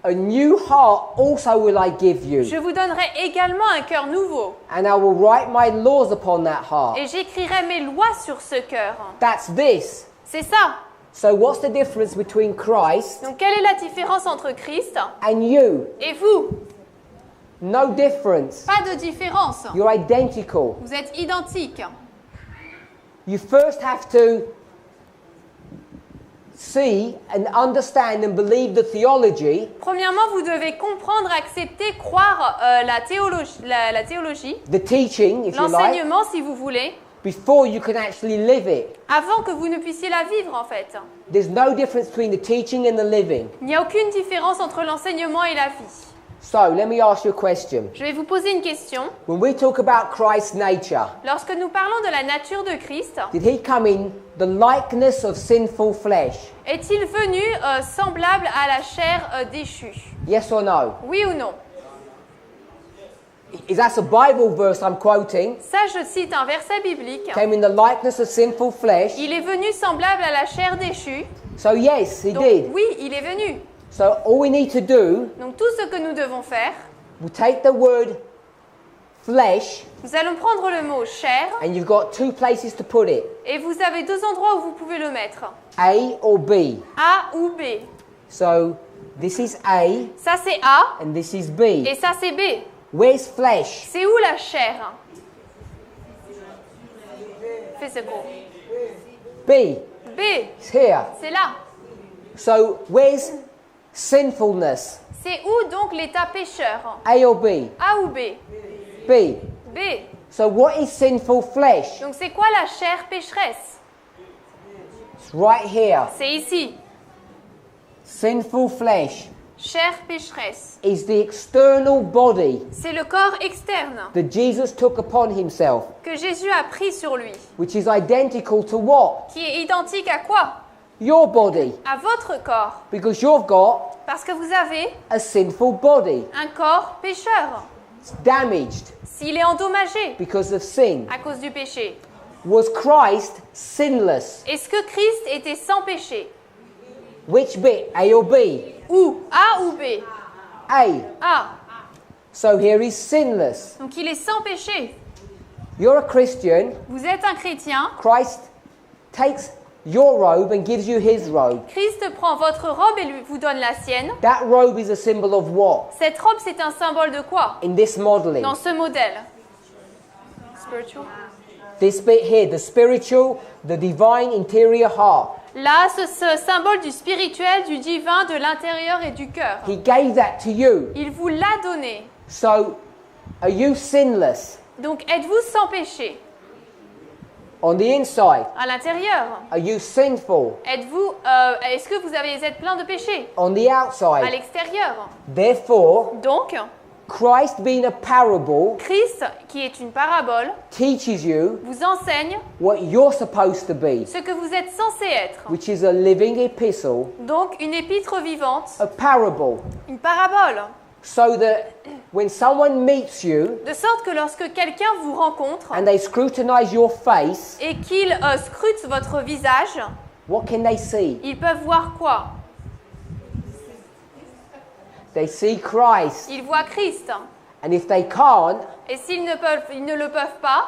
A: a new heart also will I give you,
B: je vous donnerai également un cœur nouveau.
A: and I will write my laws upon that heart.
B: Et j'écrirai mes lois sur ce cœur.
A: That's this.
B: C'est ça.
A: So what's the difference between Christ
B: Donc, quelle est la différence entre Christ
A: and you?
B: et vous?
A: No difference.
B: Pas de différence.
A: You're identical.
B: Vous êtes identiques.
A: You first have to see and understand and believe the theology,
B: Premièrement, vous devez comprendre, accepter, croire la théologie,
A: the teaching, if you like,
B: l'enseignement si vous voulez,
A: before you can actually live it.
B: avant que vous ne puissiez la vivre en fait.
A: There's no difference between the teaching and the living.
B: Il n'y a aucune différence entre l'enseignement et la vie.
A: So, let me ask you a question.
B: Je vais vous poser une question.
A: When we talk about Christ's nature,
B: Lorsque nous parlons de la nature de Christ,
A: did he come in the likeness of sinful flesh?
B: est-il venu semblable à la chair déchue?
A: Yes or no?
B: Oui ou non?
A: Is that a Bible verse I'm quoting?
B: Ça, je cite un verset biblique.
A: Came in the likeness of sinful flesh.
B: Il est venu semblable à la chair déchue.
A: So yes, he
B: Donc
A: did.
B: oui, il est venu.
A: So all we need to do,
B: Donc tout ce que nous devons faire,
A: we take the word flesh,
B: nous allons prendre le mot chair
A: and you've got two places to put it,
B: et vous avez deux endroits où vous pouvez le mettre.
A: A or B.
B: A ou B.
A: So This is A
B: Ça c'est A
A: and this is B.
B: et ça c'est B.
A: Where's flesh?
B: C'est où la chair? Physical.
A: B.
B: B,
A: It's here.
B: c'est là.
A: So where's sinfulness?
B: C'est où donc l'état pécheur?
A: A or B?
B: A ou B?
A: B.
B: B.
A: So what is sinful flesh?
B: Donc c'est quoi la chair pécheresse?
A: It's right here.
B: C'est ici.
A: Sinful flesh
B: Chair pécheresse.
A: is the external body
B: C'est le corps externe
A: that Jesus took upon himself,
B: que Jésus a pris sur lui.
A: which is identical to what?
B: Qui est identique à quoi?
A: Your body.
B: À votre corps.
A: Because you've got
B: Parce que vous avez
A: a sinful body.
B: un corps pécheur.
A: It's damaged
B: S'il est endommagé
A: because of sin.
B: à cause du péché.
A: Was Christ sinless?
B: Est-ce que Christ était sans péché?
A: Which bit? A or B?
B: Ou A ou B?
A: A.
B: A.
A: So here he's sinless.
B: Donc il est sans péché.
A: You're a Christian.
B: Vous êtes un chrétien.
A: Christ takes your robe and gives you his robe.
B: Christ prend votre robe et vous donne la sienne.
A: That robe is a symbol of what?
B: Cette robe, c'est un symbole de quoi?
A: In this modeling.
B: Dans ce modèle. Spiritual.
A: This bit here, the spiritual, the divine interior heart.
B: Là, ce symbole du spirituel, du divin, de l'intérieur et du cœur.
A: He gave that to you.
B: Il vous l'a donné.
A: So, are you sinless
B: Donc, êtes-vous sans péché?
A: on the inside?
B: À l'intérieur.
A: Are you sinful
B: Est-ce que vous êtes plein de péché?
A: on the
B: À
A: outside?
B: l'extérieur.
A: Therefore,
B: Donc,
A: Christ being a parable
B: Christ, qui est une parabole,
A: teaches you
B: vous enseigne
A: what you're supposed to be,
B: ce que vous êtes censé être.
A: which is a living epistle,
B: Donc, une épître vivante,
A: a parable,
B: une parabole.
A: so that when someone meets you
B: De sorte que lorsque quelqu'un vous rencontre
A: and they scrutinize your face,
B: et qu'il scrute votre visage,
A: what can they see?
B: ils peuvent voir quoi?
A: They see Christ.
B: Ils voient Christ.
A: And if they can't,
B: Et s'ils ne le peuvent pas,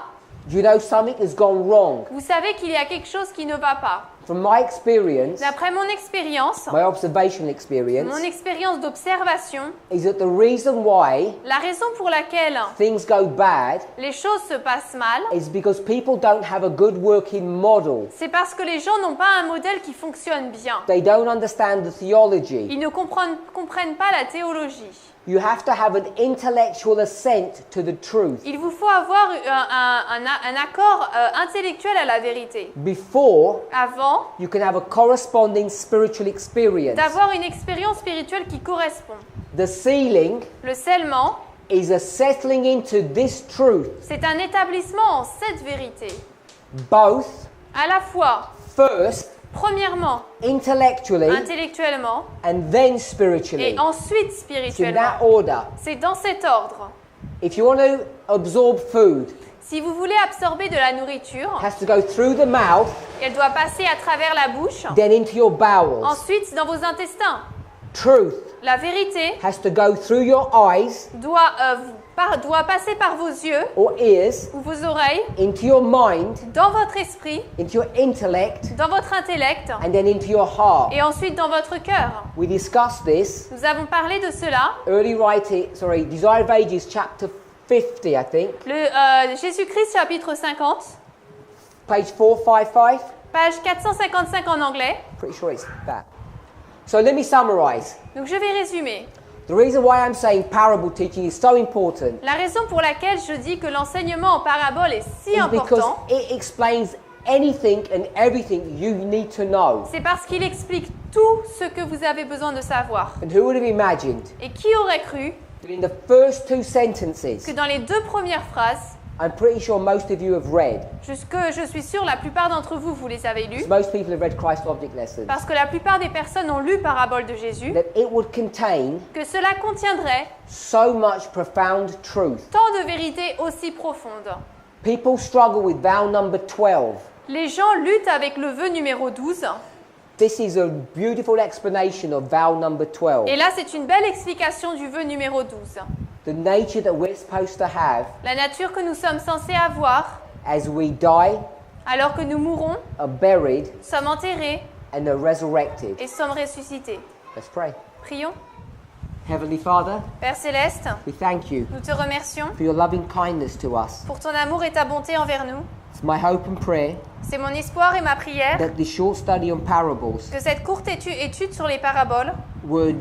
A: you know something has gone wrong.
B: vous savez qu'il y a quelque chose qui ne va pas.
A: From my experience,
B: D'après mon expérience
A: my experience
B: d'observation,
A: is that the reason why
B: la raison pour laquelle
A: things go bad
B: les choses se passent mal,
A: is because people don't have a good working model.
B: c'est parce que les gens n'ont pas un modèle qui fonctionne bien.
A: They don't understand the theology.
B: Ils ne comprennent pas la théologie.
A: You have to have an intellectual assent to the truth
B: Il vous faut avoir un accord intellectuel à la vérité.
A: before
B: Avant
A: you can have a corresponding spiritual experience.
B: d'avoir une expérience spirituelle qui correspond.
A: The sealing
B: Le scellement,
A: is a settling into this truth,
B: c'est un établissement en cette vérité.
A: both
B: À la fois,
A: first
B: premièrement,
A: intellectually
B: intellectuellement
A: and then spiritually.
B: et ensuite
A: It's in
B: spirituellement.
A: that order.
B: C'est dans cet ordre.
A: If you want to absorb food,
B: Si vous voulez absorber de la nourriture,
A: it has to go through the mouth,
B: elle doit passer à travers la bouche,
A: then into your bowels.
B: ensuite dans vos intestins.
A: Truth
B: La vérité
A: has to go through your eyes
B: doit passer par vos yeux
A: or ears,
B: ou vos oreilles,
A: into your mind,
B: dans votre esprit,
A: into your intellect,
B: dans votre intellect
A: and then into your heart.
B: et ensuite dans votre cœur.
A: We discussed this
B: Nous avons parlé de cela.
A: Desire of Ages, chapter 50, I think,
B: Jésus-Christ chapitre 50,
A: page 455.
B: page 455 en anglais.
A: Pretty sure it's that. So let me summarize.
B: Donc je vais résumer.
A: The reason why I'm saying parable teaching is so important
B: La raison pour laquelle je dis que l'enseignement en parabole est si
A: is because
B: important,
A: it explains anything and everything you need to know.
B: c'est parce qu'il explique tout ce que vous avez besoin de savoir.
A: And who would have imagined
B: Et qui aurait cru
A: that in the first two sentences,
B: que dans les deux premières phrases,
A: I'm pretty sure most of you have read,
B: je suis sûre la plupart d'entre vous, vous les avez lues,
A: most people have read Christ Object Lessons,
B: parce que la plupart des personnes ont lu Parabole de Jésus,
A: that it would contain
B: que cela contiendrait
A: so much profound truth.
B: tant de vérités aussi profondes.
A: People struggle with vow number 12.
B: Les gens luttent avec le vœu numéro 12,
A: This is a beautiful explanation of vow number 12.
B: et là c'est une belle explication du vœu numéro 12.
A: The nature that we're supposed to have
B: La nature que nous sommes censés avoir,
A: as we die,
B: alors que nous mourrons,
A: are buried,
B: sommes enterrés
A: and are resurrected.
B: et sommes ressuscités.
A: Let's pray.
B: Prions.
A: Heavenly Father,
B: Père Céleste,
A: we thank you
B: nous te remercions
A: for your loving kindness to us.
B: pour ton amour et ta bonté envers nous.
A: It's my hope and prayer
B: C'est mon espoir et ma prière
A: that this short study on parables
B: que cette courte étude sur les paraboles
A: would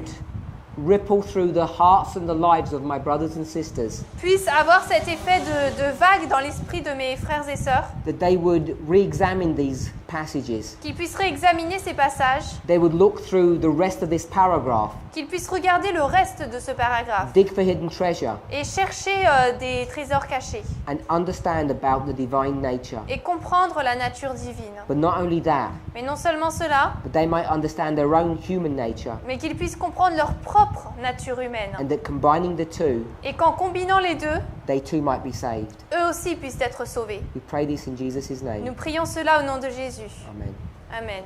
A: ripple through the hearts and the lives of my brothers and sisters,
B: puisse avoir cet effet de vague dans l'esprit de mes frères et sœurs,
A: that they would re-examine these passages.
B: qu'ils puissent réexaminer ces passages,
A: They would look through the rest of this paragraph,
B: qu'ils puissent regarder le reste de ce paragraphe
A: dig for hidden treasure,
B: et chercher des trésors cachés
A: and understand about the divine nature.
B: et comprendre la nature divine.
A: But not only that,
B: Mais non seulement cela,
A: but they might understand their own human nature,
B: mais qu'ils puissent comprendre leur propre nature humaine.
A: and that combining the two,
B: Et qu'en combinant les deux,
A: they too might be saved.
B: eux aussi puissent être sauvés.
A: We pray this in Jesus'
B: Nous
A: name.
B: prions cela au nom de Jésus.
A: Amen.
B: Amen.